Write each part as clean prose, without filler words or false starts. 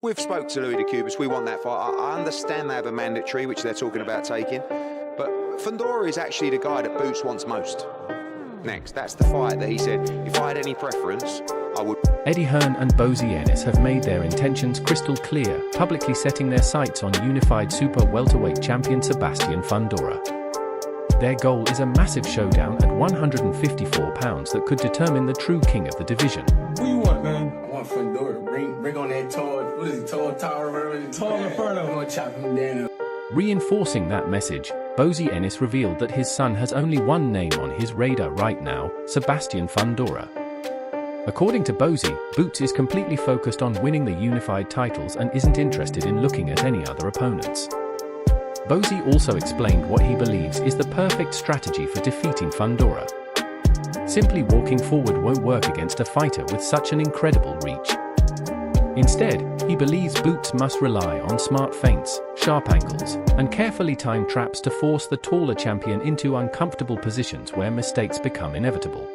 We've spoke to Louis DeCubas, we want that fight. I understand they have a mandatory, which they're talking about taking, but Fundora is actually the guy that Boots wants most. Next, that's the fight that he said, if I had any preference, I would. Eddie Hearn and Ennis have made their intentions crystal clear, publicly setting their sights on unified super welterweight champion Sebastian Fundora. Their goal is a massive showdown at 154 pounds that could determine the true king of the division. Who you want, man? I want Fundora. Bring on that tall, what is he, tall tower, whatever. Tall Inferno. I'm gonna chop him down. Reinforcing that message, Ennis revealed that his son has only one name on his radar right now, Sebastian Fundora. According to Boots is completely focused on winning the unified titles and isn't interested in looking at any other opponents. Also explained what he believes is the perfect strategy for defeating Fundora. Simply walking forward won't work against a fighter with such an incredible reach. Instead, he believes Boots must rely on smart feints, sharp angles, and carefully timed traps to force the taller champion into uncomfortable positions where mistakes become inevitable.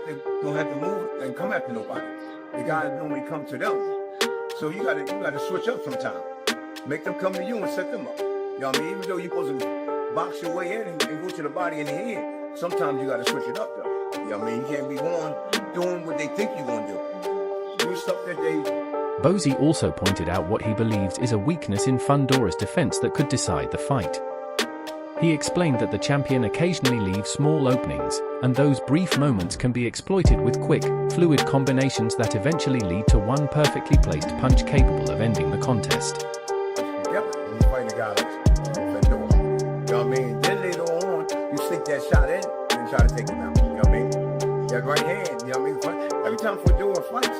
They don't have to move and come after nobody. The guys normally come to them. So you gotta switch up sometimes. Make them come to you and set them up. You know what I mean? Even though you're supposed to box your way in and go to the body and the head, sometimes you gotta switch it up though. You know what I mean? You can't be doing what they think you're gonna do. Do stuff that they... Also pointed out what he believes is a weakness in Fundora's defense that could decide the fight. He explained that the champion occasionally leaves small openings, and those brief moments can be exploited with quick, fluid combinations that eventually lead to one perfectly placed punch capable of ending the contest. Together when you fight a guy like Fundora. You know what I mean? Then later on, you stick that shot in and try to take him out. You know what I mean? That right hand, you know what I mean? Every time Fundora fights,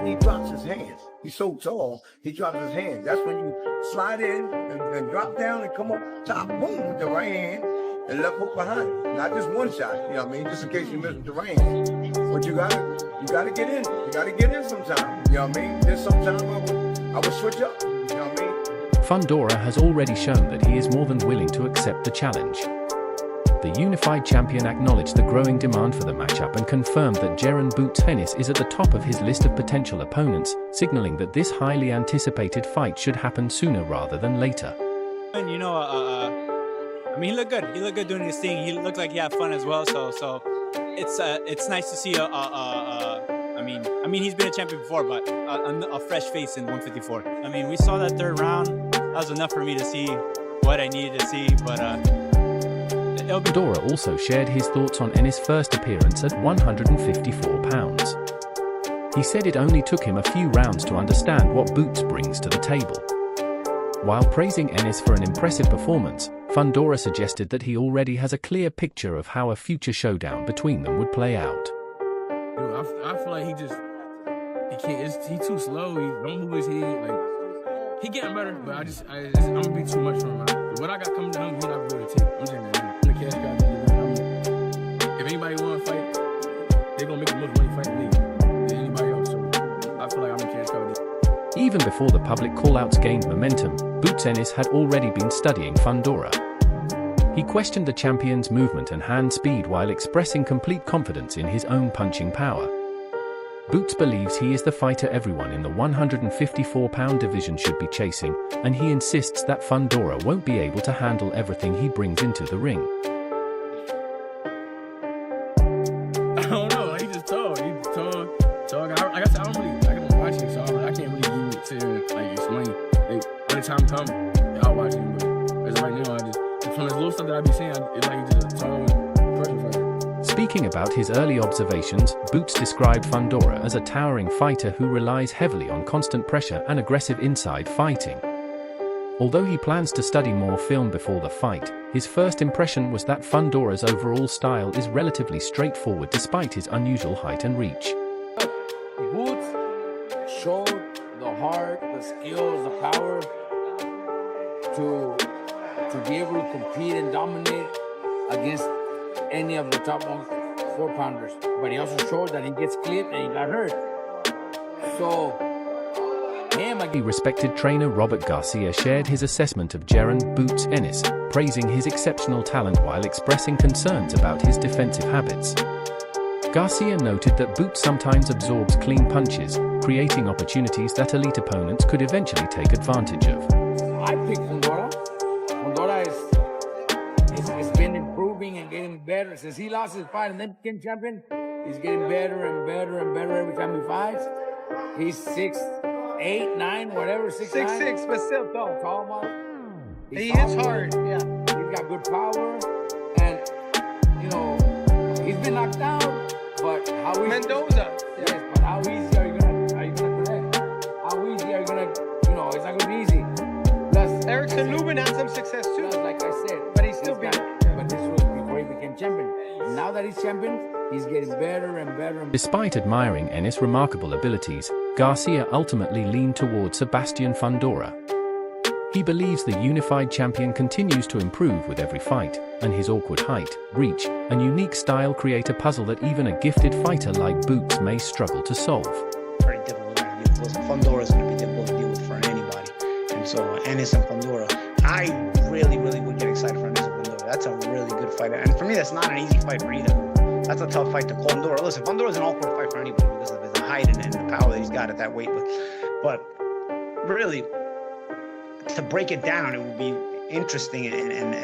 he drops his hands. He's so tall, he drops his hands. That's when you slide in and drop down and come up top, boom, with the right hand and left hook behind. Not just one shot, you know what I mean? Just in case you miss with the right hand. But you gotta get in. You gotta get in sometime. You know what I mean? There's sometimes I would switch up. You know what I mean? Fundora has already shown that he is more than willing to accept the challenge. The unified champion acknowledged the growing demand for the matchup and confirmed that Jaron Ennis is at the top of his list of potential opponents, signaling that this highly anticipated fight should happen sooner rather than later. And you know, I mean, he looked good. He looked good doing his thing. He looked like he had fun as well. So it's nice to see I mean, he's been a champion before, but a fresh face in 154. I mean, we saw that third round. That was enough for me to see what I needed to see, but. Fundora also shared his thoughts on Ennis' first appearance at 154 pounds. He said it only took him a few rounds to understand what Boots brings to the table. While praising Ennis for an impressive performance, Fundora suggested that he already has a clear picture of how a future showdown between them would play out. Dude, I feel like he's too slow. He don't move his head. Like, he getting better, but I'm gonna be too much for him. What I got coming to him, he's not going to take. I'm saying that. If anybody want to fight, they're going to make the most money fighting me than anybody else. So I feel like I'm a cash cow. Even before the public callouts gained momentum, Ennis had already been studying Fundora. He questioned the champion's movement and hand speed while expressing complete confidence in his own punching power. Boots believes he is the fighter everyone in the 154-pound division should be chasing, and he insists that Fundora won't be able to handle everything he brings into the ring. I don't know, he's just tall. He's tall. Like I said, I don't watch him, so I can't really use it to explain. When the time comes, I'll watch him, but as of right now, from his little stuff that I be seeing, it's like he's just a tall person fighter. Speaking about his early observations, Boots described Fundora as a towering fighter who relies heavily on constant pressure and aggressive inside fighting. Although he plans to study more film before the fight, his first impression was that Fundora's overall style is relatively straightforward despite his unusual height and reach. Boots showed the heart, the skills, the power to be able to compete and dominate against any of the top 4-pounders. But he also showed that he gets clipped and he got hurt. So, Respected trainer Robert Garcia shared his assessment of Jaron Ennis, praising his exceptional talent while expressing concerns about his defensive habits. Garcia noted that Boots sometimes absorbs clean punches, creating opportunities that elite opponents could eventually take advantage of. I pick Fundora. Fundora has been improving and getting better. Since he lost his fight and then became champion, he's getting better and better and better every time he fights. He's 6'8", 9", whatever, 6'9". 6'6", but still tall. Tall model. He hits hard, yeah. He's got good power, and you know he's been knocked down. But how easy? Mendoza. Yes, but how easy are you gonna connect? How easy are you gonna? You know, it's not gonna be easy. Plus, Erickson Lubin had some success too. plus, like I said, But he's still beat. But this was before he became champion. Now that he's champion, he's getting better and better. Despite admiring Ennis' remarkable abilities, Garcia ultimately leaned towards Sebastian Fundora. He believes the unified champion continues to improve with every fight, and his awkward height, reach, and unique style create a puzzle that even a gifted fighter like Boots may struggle to solve. Very difficult guy to deal with. Fundora is going to be difficult to deal with for anybody. And so Ennis and Fundora, I really would get excited for Ennis and Fundora. That's a really good fight. And for me, that's not an easy fight for either. That's a tough fight to call. Fundora, listen, Fundora is an awkward fight for anybody because of his height and the power that he's got at that weight. But really, to break it down, it would be interesting, and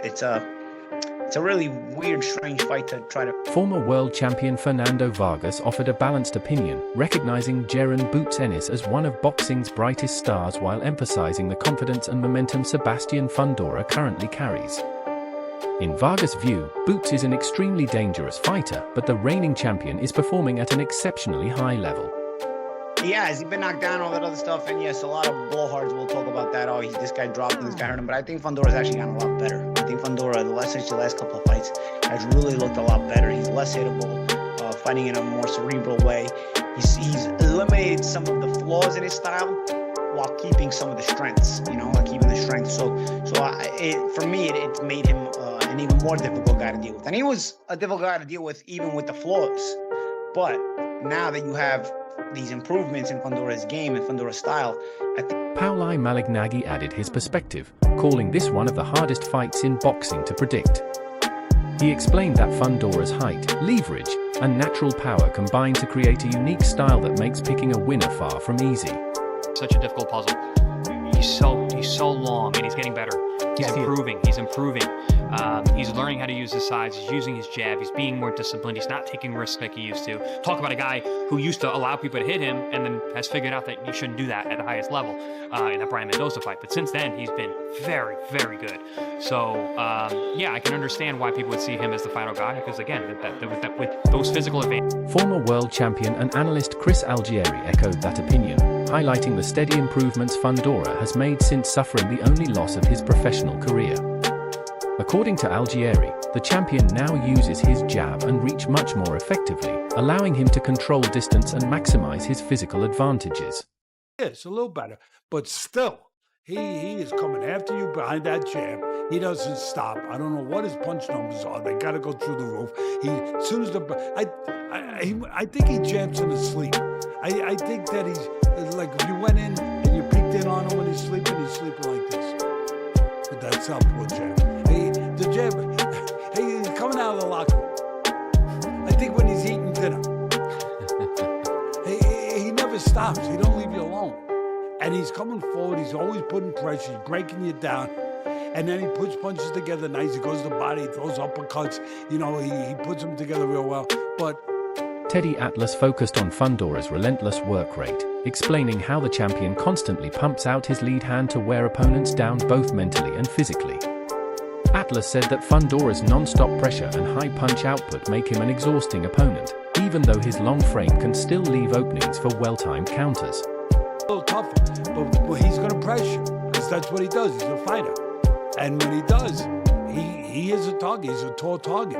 it's a really weird, strange fight to try to. Former world champion Fernando Vargas offered a balanced opinion, recognizing Jaron Boots Ennis as one of boxing's brightest stars while emphasizing the confidence and momentum Sebastian Fundora currently carries. In Vargas' view, Boots is an extremely dangerous fighter, but the reigning champion is performing at an exceptionally high level. Yeah, has he been knocked down, all that other stuff? And yes, a lot of blowhards will talk about that. Oh, this guy dropped and this guy hurt him. But I think Fundora's actually gotten a lot better. I think Fundora, the last couple of fights, has really looked a lot better. He's less hittable, fighting in a more cerebral way. He's eliminated some of the flaws in his style while keeping some of the strengths, like keeping the strength. For me, it made him an even more difficult guy to deal with. And he was a difficult guy to deal with even with the flaws. But now that you have these improvements in Fundora's game and Fundora's style, I think Pauli Malignaggi added his perspective, calling this one of the hardest fights in boxing to predict. He explained that Fundora's height, leverage, and natural power combine to create a unique style that makes picking a winner far from easy. Such a difficult puzzle. He's so long, and he's getting better. He's improving. He's learning how to use his size. He's using his jab. He's being more disciplined. He's not taking risks like he used to. Talk about a guy who used to allow people to hit him and then has figured out that you shouldn't do that at the highest level in that Brian Mendoza fight. But since then, he's been very good. So, yeah, I can understand why people would see him as the final guy because, again, with those physical advantages. Former world champion and analyst Chris Algieri echoed that opinion, highlighting the steady improvements Fundora has made since suffering the only loss of his professional career. According to Algieri, the champion now uses his jab and reach much more effectively, allowing him to control distance and maximize his physical advantages. Yes, a little better, but still, he is coming after you behind that jab. He doesn't stop. I don't know what his punch numbers are. They got to go through the roof. As soon as I think he jabs in his sleep. I think that he's like if you went in and you peeked in on him when he's sleeping like this. But that's how poor jab. The jab. He's coming out of the locker room. I think when he's eating dinner. He never stops. He don't leave you alone. And he's coming forward. He's always putting pressure. He's breaking you down. And then he puts punches together nice. He goes to the body. He throws uppercuts. He puts them together real well. But Teddy Atlas focused on Fundora's relentless work rate, explaining how the champion constantly pumps out his lead hand to wear opponents down both mentally and physically. Atlas said that Fundora's non-stop pressure and high punch output make him an exhausting opponent, even though his long frame can still leave openings for well-timed counters. a little tougher, but he's going to pressure because that's what he does. He's a fighter. And when he does, he is a target. He's a tall target.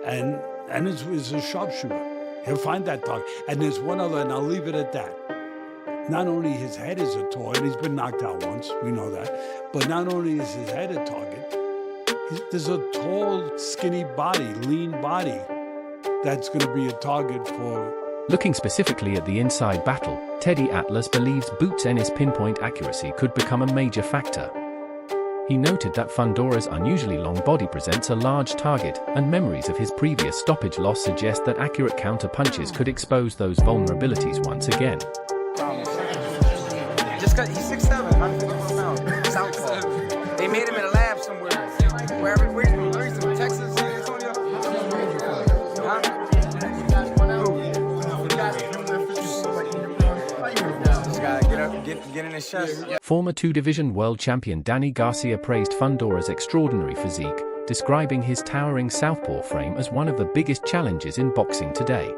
And is a sharpshooter. He'll find that target. And there's one other, and I'll leave it at that. Not only his head is a toy, and he's been knocked out once, we know that, but not only is his head a target, there's a tall, skinny body, lean body that's going to be a target for... Looking specifically at the inside battle, Teddy Atlas believes Boots Ennis' pinpoint accuracy could become a major factor. He noted that Fundora's unusually long body presents a large target, and memories of his previous stoppage loss suggest that accurate counter-punches could expose those vulnerabilities once again. Just because he's 6'7", 154 pounds, southpaw. They made him in a lab somewhere. Where he's from Texas, San Antonio. Huh? Just gotta get up, get in his chest. Former two-division world champion Danny Garcia praised Fundora's extraordinary physique, describing his towering southpaw frame as one of the biggest challenges in boxing today.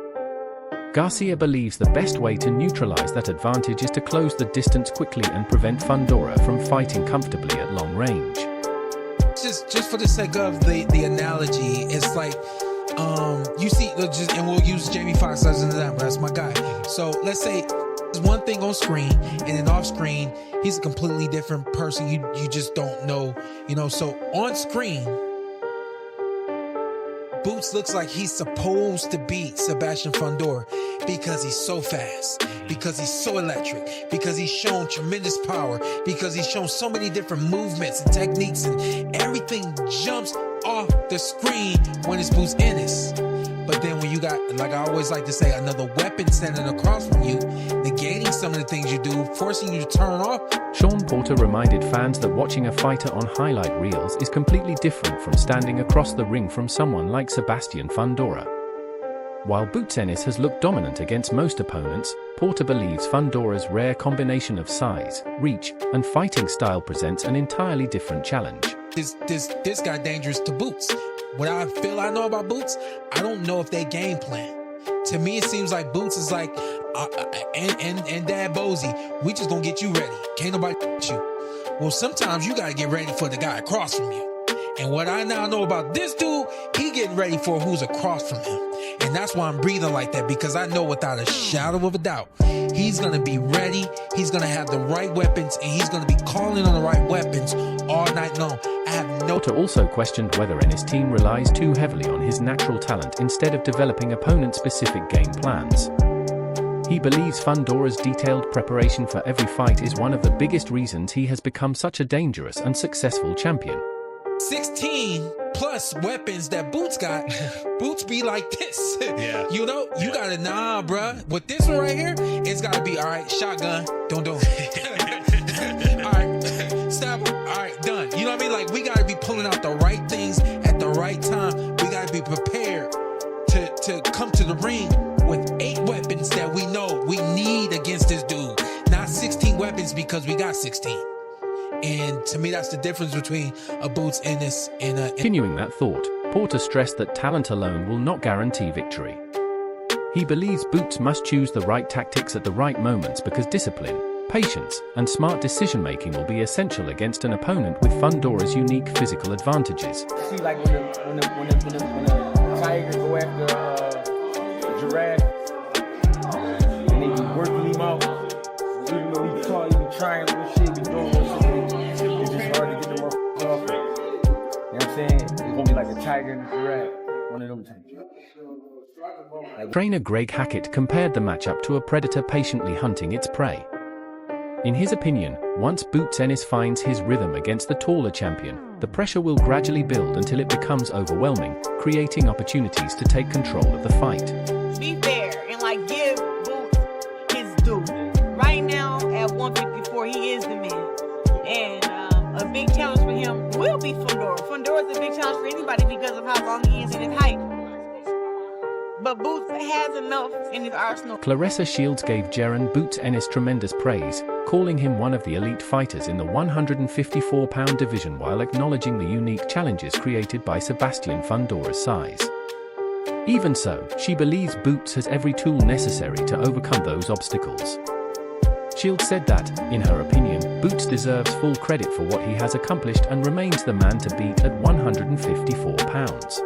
Garcia believes the best way to neutralize that advantage is to close the distance quickly and prevent Fundora from fighting comfortably at long range. Just for the sake of the analogy, it's like you see, and we'll use Jamie Foxx as an example. That's my guy. So let's say there's one thing on screen, and then off screen, he's a completely different person. You just don't know, So on screen, Boots looks like he's supposed to beat Sebastian Fundora because he's so fast, because he's so electric, because he's shown tremendous power, because he's shown so many different movements and techniques, and everything jumps off the screen when it's Boots Ennis. But then when you got, like I always like to say, another weapon standing across from you, negating some of the things you do, forcing you to turn off. Sean Porter reminded fans that watching a fighter on highlight reels is completely different from standing across the ring from someone like Sebastian Fundora. While Boots Ennis has looked dominant against most opponents, Porter believes Fundora's rare combination of size, reach, and fighting style presents an entirely different challenge. This guy dangerous to Boots. What I feel I know about Boots, I don't know if they game plan. To me, it seems like Boots is like, and Dad Bozy, we just gonna get you ready. Can't nobody you. Well, sometimes you gotta get ready for the guy across from you. And what I now know about this dude, he getting ready for who's across from him. And that's why I'm breathing like that, because I know without a shadow of a doubt, he's going to be ready, he's going to have the right weapons, and he's going to be calling on the right weapons all night long. Porter also questioned whether Ennis' team relies too heavily on his natural talent instead of developing opponent-specific game plans. He believes Fundora's detailed preparation for every fight is one of the biggest reasons he has become such a dangerous and successful champion. 16 plus weapons that Boots got. Boots be like this. Yeah. You gotta, bruh. With this one right here, it's gotta be, all right, shotgun. Don't do it. All right, stop. All right, done. You know what I mean? Like, we gotta be pulling out the right things at the right time. We gotta be prepared to come to the ring with 8 weapons that we know we need against this dude. Not 16 weapons because we got 16. And to me, that's the difference between a Boots Ennis and a... Continuing that thought, Porter stressed that talent alone will not guarantee victory. He believes Boots must choose the right tactics at the right moments because discipline, patience, and smart decision-making will be essential against an opponent with Fundora's unique physical advantages. See, like when the tiger go after the giraffe, and they be working him out, even though he be trying little shit, be doing little shit. It's just hard to get the motherfuckers off it. You know what I'm saying? It's gonna be like a tiger and a giraffe. One of them things. Trainer Greg Hackett compared the matchup to a predator patiently hunting its prey. In his opinion, once Boots Ennis finds his rhythm against the taller champion, the pressure will gradually build until it becomes overwhelming, creating opportunities to take control of the fight. Be fair and give Boots his due. Right now at 154, he is the man. And a big challenge for him will be Fundora. Fundora's a big challenge for anybody because of how long he is in his height. But Boots has enough in his arsenal. Claressa Shields gave Jaron Boots Ennis tremendous praise, calling him one of the elite fighters in the 154-pound division while acknowledging the unique challenges created by Sebastian Fundora's size. Even so, she believes Boots has every tool necessary to overcome those obstacles. Shields said that, in her opinion, Boots deserves full credit for what he has accomplished and remains the man to beat at 154 pounds.